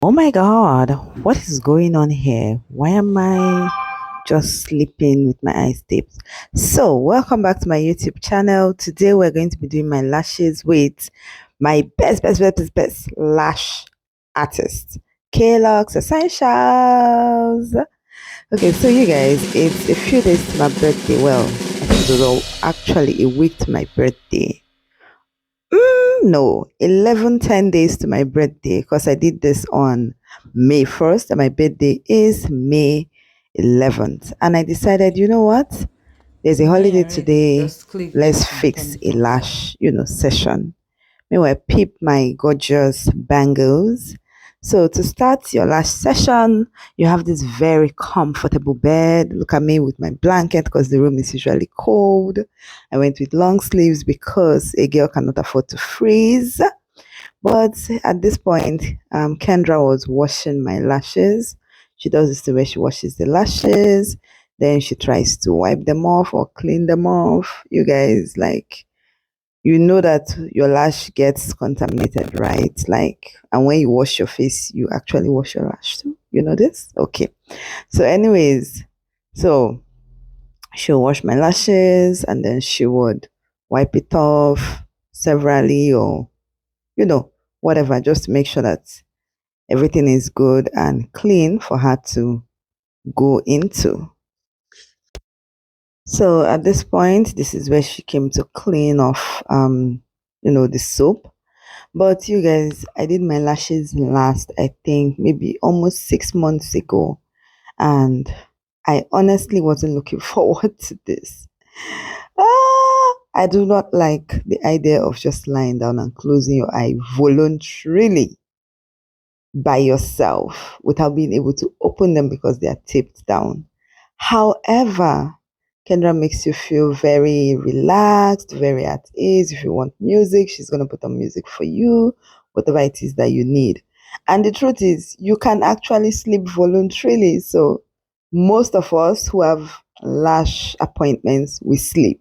Oh my god, what is going on here? Why am I just sleeping with my eyes taped? So, welcome back to my YouTube channel. Today, we're going to be doing my lashes with my best lash artist, Kellogg's Essentials. Okay, so you guys, it's a few days to my birthday. Well, I think it was actually a week to my birthday. No, 11, 10 days to my birthday because I did this on May 1st and my birthday is May 11th. And I decided, you know what? There's a When holiday you're ready, today. just click Let's this and turn fix it a on top. lash, session. Meanwhile, peep my gorgeous bangles. So to start your last session, you have this very comfortable bed. Look at me with my blanket because the room is usually cold. I went with long sleeves because a girl cannot afford to freeze. But at this point, Kendra was washing my lashes. She does this the way she washes the lashes. Then she tries to wipe them off or clean them off. You guys, like, you know that your lash gets contaminated, right? Like, and when you wash your face, you actually wash your lash too. You know this? Okay. So, anyways, so she'll wash my lashes and then she would wipe it off severally or, you know, whatever, just to make sure that everything is good and clean for her to go into. So at this point, this is where she came to clean off, the soap. But you guys, I did my lashes last, I think, maybe almost 6 months ago. And I honestly wasn't looking forward to this. I do not like the idea of just lying down and closing your eye voluntarily by yourself without being able to open them because they are taped down. However, Kendra makes you feel very relaxed, very at ease. If you want music, she's going to put on music for you, whatever it is that you need. And the truth is, you can actually sleep voluntarily. So, most of us who have lash appointments, we sleep.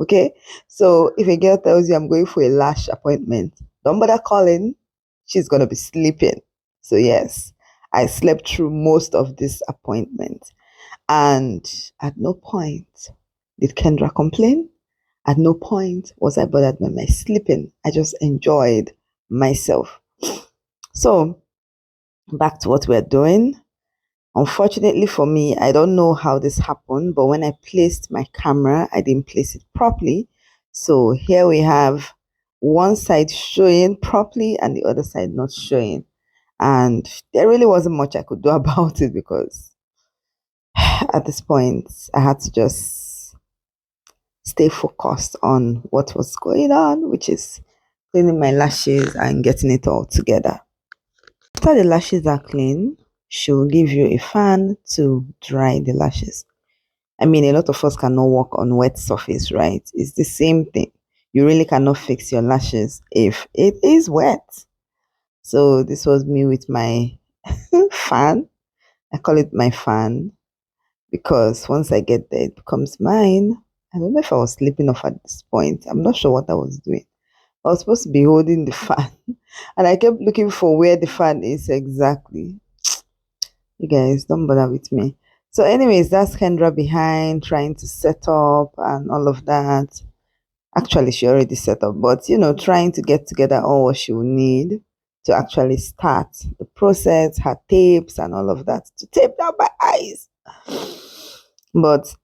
Okay? So, if a girl tells you, I'm going for a lash appointment, don't bother calling. She's going to be sleeping. So, yes, I slept through most of this appointment. And at no point did Kendra complain. At no point was I bothered by my sleeping. I just enjoyed myself. So, back to what we're doing. Unfortunately for me, I don't know how this happened, but when I placed my camera, I didn't place it properly. So, here we have one side showing properly and the other side not showing. And there really wasn't much I could do about it because at this point I had to just stay focused on what was going on, which is cleaning my lashes and getting it all together. After the lashes are clean, she will give you a fan to dry the lashes. I mean, a lot of us cannot work on wet surface, right? It's the same thing. You really cannot fix your lashes if it is wet. So this was me with my fan. I call it my fan because once I get there, it becomes mine. I don't know if I was sleeping off at this point. I'm not sure what I was doing. I was supposed to be holding the fan, and I kept looking for where the fan is exactly. You guys, don't bother with me. So, anyways, that's Kendra behind trying to set up and all of that. Actually, she already set up, but trying to get together all what she will need to actually start the process, her tapes and all of that to tape down my eyes. But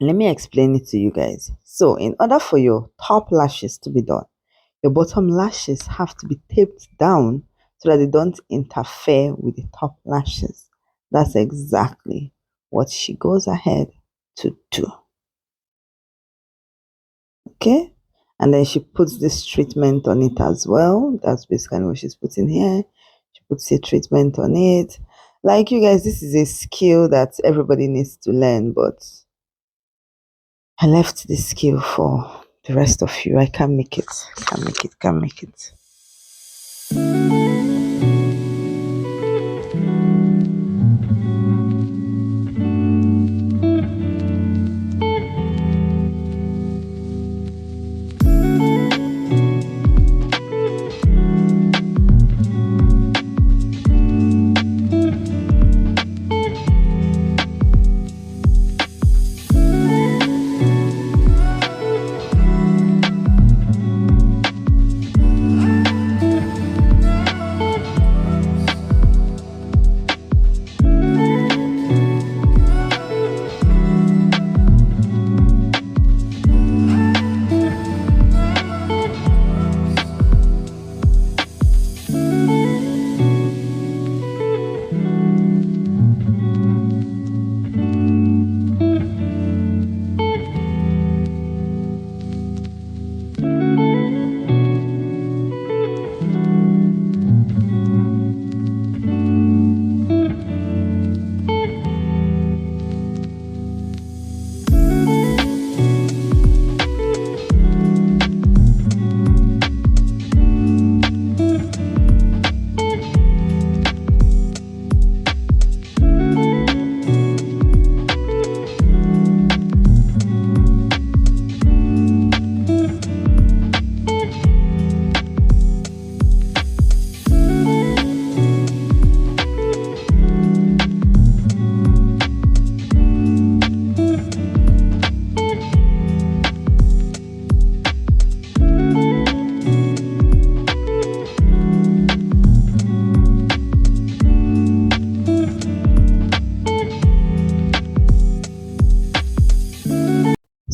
let me explain it to you guys. So, in order for your top lashes to be done, your bottom lashes have to be taped down so that they don't interfere with the top lashes. That's exactly what she goes ahead to do. Okay? And then she puts this treatment on it as well. That's basically what she's putting here. She puts a treatment on it. Like you guys, this is a skill that everybody needs to learn, but I left this skill for the rest of you. I can't make it. Can't make it. Can't make it.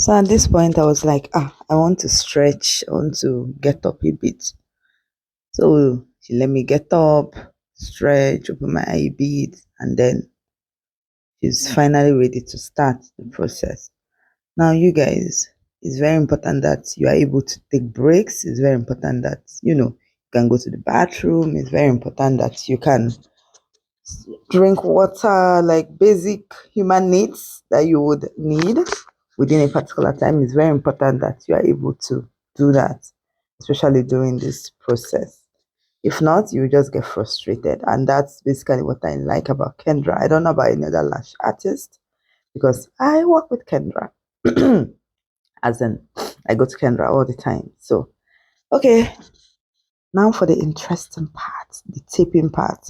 So at this point, I was like, I want to stretch, I want to get up a bit. So she let me get up, stretch, open my eye beads, and then she's finally ready to start the process. Now, you guys, it's very important that you are able to take breaks. It's very important that, you can go to the bathroom. It's very important that you can drink water, like basic human needs that you would need within a particular time. It's very important that you are able to do that, especially during this process. If not, you just get frustrated. And that's basically what I like about Kendra. I don't know about any other lash artist because I work with Kendra. As in, I go to Kendra all the time. So, okay, now for the interesting part, the taping part.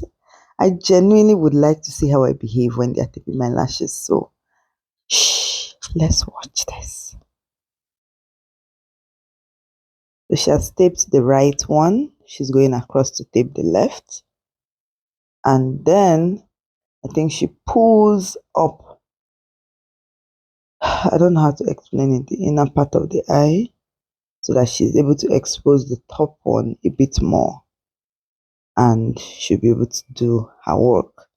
I genuinely would like to see how I behave when they're taping my lashes. So, shh, let's watch this. So she has taped the right one. She's going across to tape the left. And then I think she pulls up. I don't know how to explain it, the inner part of the eye, so that she's able to expose the top one a bit more. And she'll be able to do her work.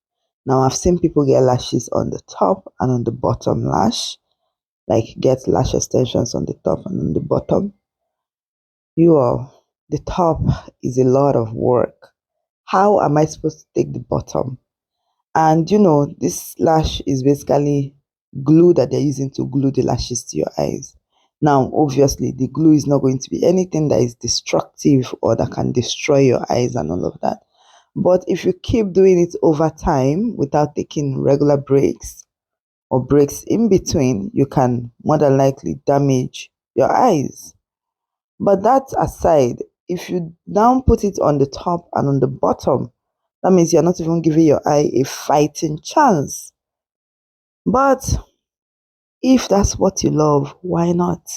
Now, I've seen people get lashes on the top and on the bottom lash, like get lash extensions on the top and on the bottom. The top is a lot of work. How am I supposed to take the bottom? And this lash is basically glue that they're using to glue the lashes to your eyes. Now, obviously, the glue is not going to be anything that is destructive or that can destroy your eyes and all of that. But if you keep doing it over time without taking regular breaks or breaks in between, you can more than likely damage your eyes. But that aside, if you now put it on the top and on the bottom, that means you're not even giving your eye a fighting chance. But if that's what you love, why not?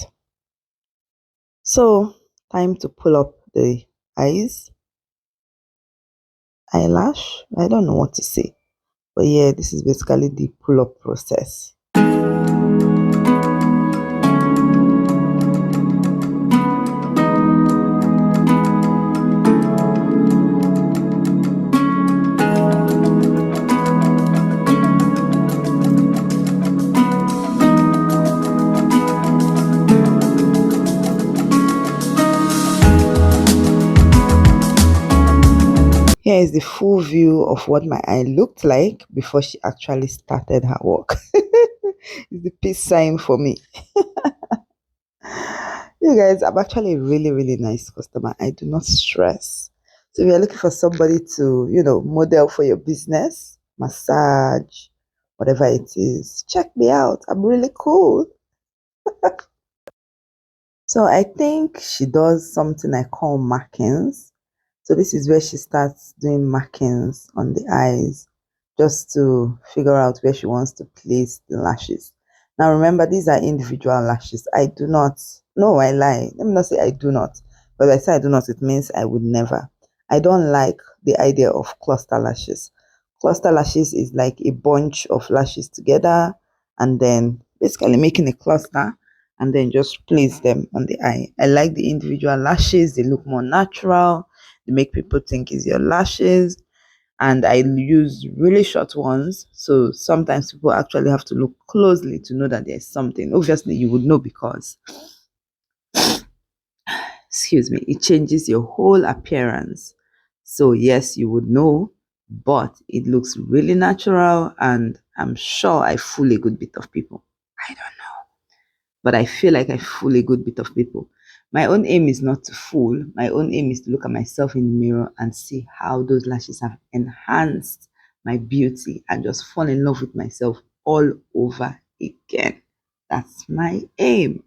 So, time to pull up the eyelash. I don't know what to say. But yeah, this is basically the pull-up process. Here is the full view of what my eye looked like before she actually started her work. It's the peace sign for me. You guys, I'm actually a really, really nice customer. I do not stress. So if you're looking for somebody to, model for your business, massage, whatever it is, check me out. I'm really cool. So I think she does something I call markings. So this is where she starts doing markings on the eyes just to figure out where she wants to place the lashes. Now remember, these are individual lashes. I do not, no, I lie. Let me not say I do not. But if I say I do not, it means I would never. I don't like the idea of cluster lashes. Cluster lashes is like a bunch of lashes together and then basically making a cluster and then just place them on the eye. I like the individual lashes. They look more natural. They make people think it's your lashes. And I use really short ones. So sometimes people actually have to look closely to know that there's something. Obviously, you would know because, excuse me, it changes your whole appearance. So yes, you would know, but it looks really natural. And I'm sure I fool a good bit of people. I don't know, but I feel like I fool a good bit of people. My own aim is not to fool. My own aim is to look at myself in the mirror and see how those lashes have enhanced my beauty and just fall in love with myself all over again. That's my aim.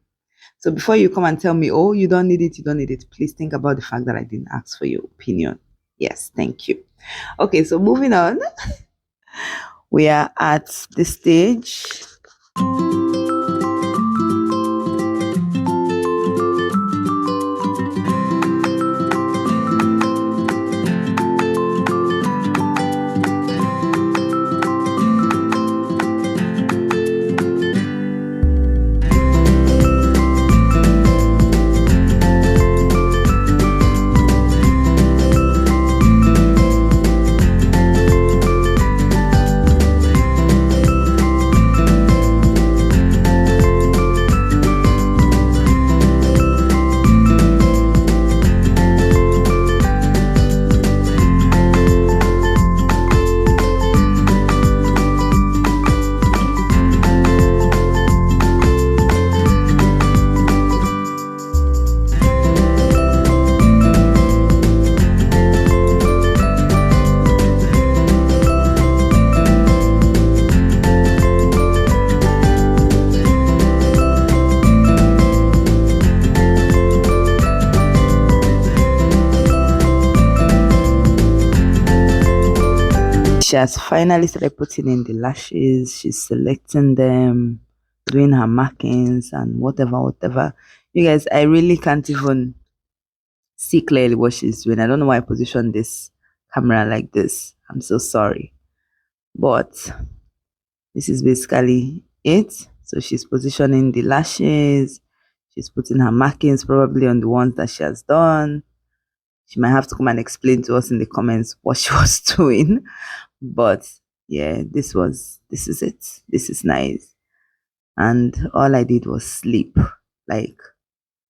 So before you come and tell me, oh, you don't need it, you don't need it, please think about the fact that I didn't ask for your opinion. Yes, thank you. Okay, so moving on. We are at the stage. she has finally started putting in the lashes. She's selecting them, doing her markings and whatever. You guys, I really can't even see clearly what she's doing. I don't know why I positioned this camera like this. I'm so sorry. But this is basically it. So she's positioning the lashes. She's putting her markings probably on the ones that she has done. She might have to come and explain to us in the comments what she was doing. But yeah, this is it. This is nice. And all I did was sleep, like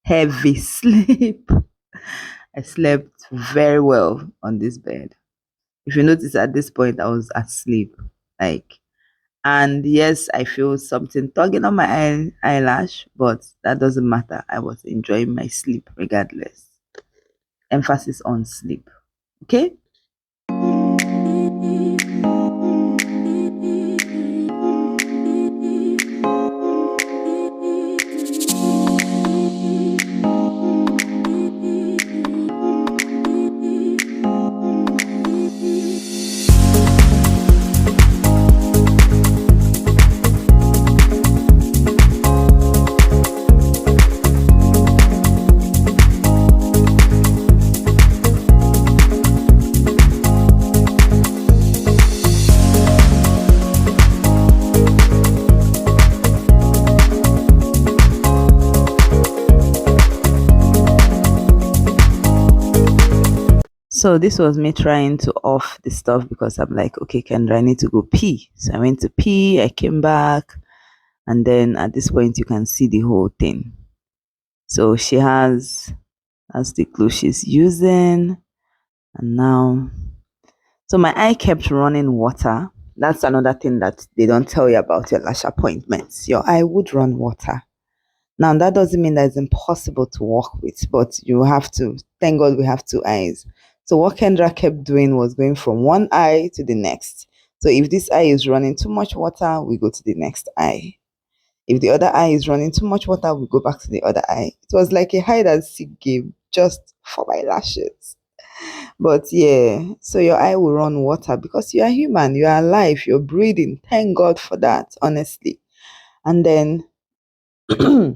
heavy sleep. I slept very well on this bed. If you notice at this point, I was asleep. Like, and yes, I feel something tugging on my eyelash, but that doesn't matter. I was enjoying my sleep regardless. Emphasis on sleep. Okay. So this was me trying to off the stuff because I'm like, okay, Kendra, I need to go pee. So I went to pee, I came back, and then at this point you can see the whole thing. So she has that's the glue she's using. And now, so my eye kept running water. That's another thing that they don't tell you about your lash appointments. Your eye would run water. Now, that doesn't mean that it's impossible to work with, but you have to, thank God we have two eyes. So what Kendra kept doing was going from one eye to the next. So if this eye is running too much water, we go to the next eye. If the other eye is running too much water, we go back to the other eye. It was like a hide and seek game just for my lashes. But yeah, so your eye will run water because you are human, you are alive, you're breathing. Thank God for that, honestly. And then so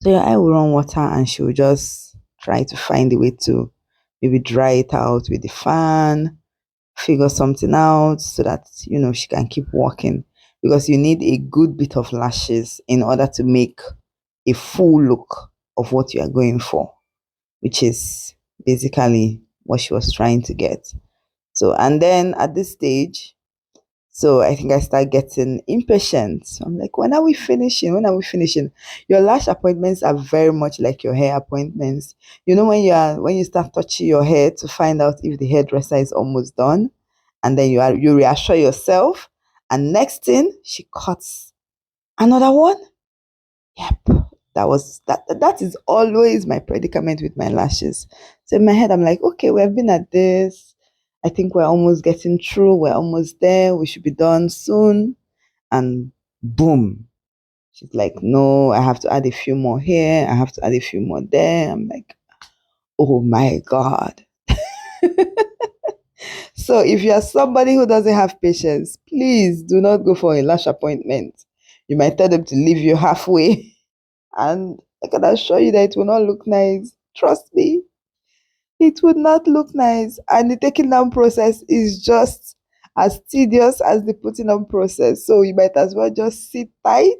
your eye will run water and she will just try to find a way to maybe dry it out with the fan, figure something out so that she can keep working because you need a good bit of lashes in order to make a full look of what you are going for, which is basically what she was trying to get. So, and then at this stage, so I think I start getting impatient. So I'm like, when are we finishing? When are we finishing? Your lash appointments are very much like your hair appointments. You know when you start touching your hair to find out if the hairdresser is almost done, and then you reassure yourself, and next thing she cuts another one. Yep. That is always my predicament with my lashes. So in my head, I'm like, okay, we have been at this. I think we're almost getting through. We're almost there. We should be done soon. And boom. She's like, no, I have to add a few more here. I have to add a few more there. I'm like, oh my God. So if you are somebody who doesn't have patience, please do not go for a lash appointment. You might tell them to leave you halfway. And I can assure you that it will not look nice. Trust me, it would not look nice. And the taking down process is just as tedious as the putting on process. So you might as well just sit tight,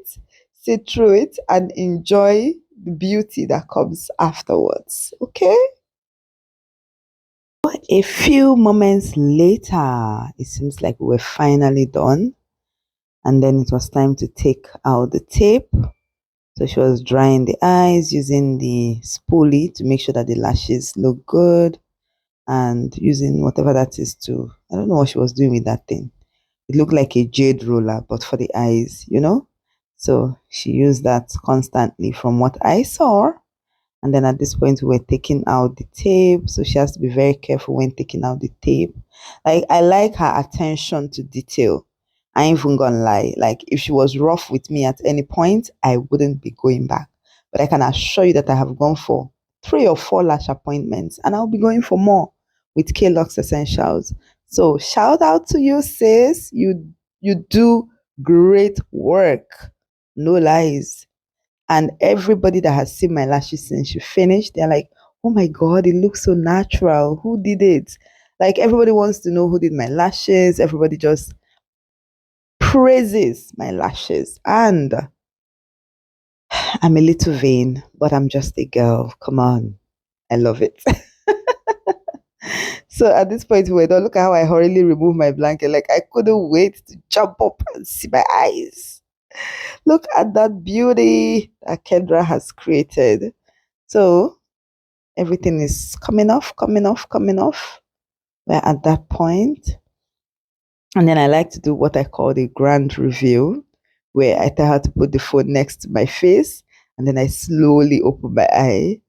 sit through it, and enjoy the beauty that comes afterwards. Okay? But a few moments later, it seems like we were finally done. And then it was time to take out the tape. So she was drying the eyes using the spoolie to make sure that the lashes look good and using whatever that is to, I don't know what she was doing with that thing. It looked like a jade roller, but for the eyes. So she used that constantly from what I saw. And then at this point, we were taking out the tape. So she has to be very careful when taking out the tape. Like, I like her attention to detail. I ain't even gonna lie. Like, if she was rough with me at any point, I wouldn't be going back. But I can assure you that I have gone for 3 or 4 lash appointments and I'll be going for more with Eyelash Essentials. So shout out to you, sis. You do great work. No lies. And everybody that has seen my lashes since you finished, they're like, oh my God, it looks so natural. Who did it? Like everybody wants to know who did my lashes. Everybody just praises my lashes. And I'm a little vain, but I'm just a girl. Come on. I love it. So at this point, we don't look at how I hurriedly remove my blanket. Like I couldn't wait to jump up and see my eyes. Look at that beauty that Kendra has created. So everything is coming off, coming off, coming off. We're at that point. And then I like to do what I call the grand reveal, where I tell her to put the phone next to my face and then I slowly open my eye.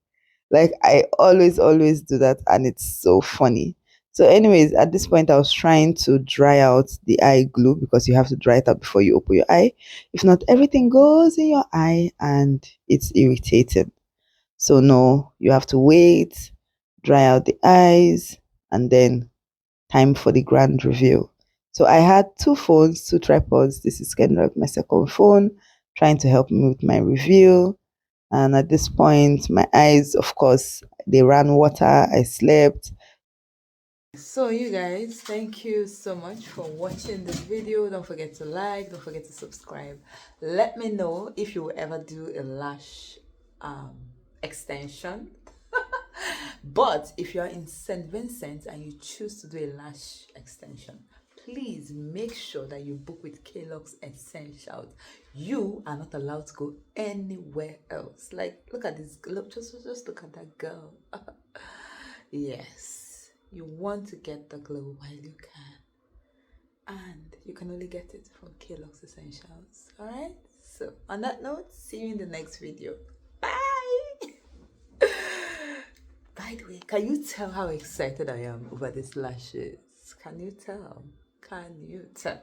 Like I always do that, and it's so funny. So, anyways, at this point, I was trying to dry out the eye glue because you have to dry it out before you open your eye. If not, everything goes in your eye and it's irritating. So, no, you have to wait, dry out the eyes, and then time for the grand reveal. So, I had two phones, two tripods. This is kind of my second phone, trying to help me with my reveal. And at this point, my eyes, of course, they ran water. I slept. So you guys, thank you so much for watching this video. Don't forget to like, don't forget to subscribe. Let me know if you will ever do a lash um, extension. But if you're in Saint Vincent and you choose to do a lash extension, please make sure that you book with Kellogg's Essentials. You are not allowed to go anywhere else. Like, look at this. Look, just look at that girl. Yes, you want to get the glow while you can, and you can only get it from Kellogg's Essentials. All right. So, on that note, see you in the next video. Bye. By the way, can you tell how excited I am over these lashes? Can you tell? Can you tell?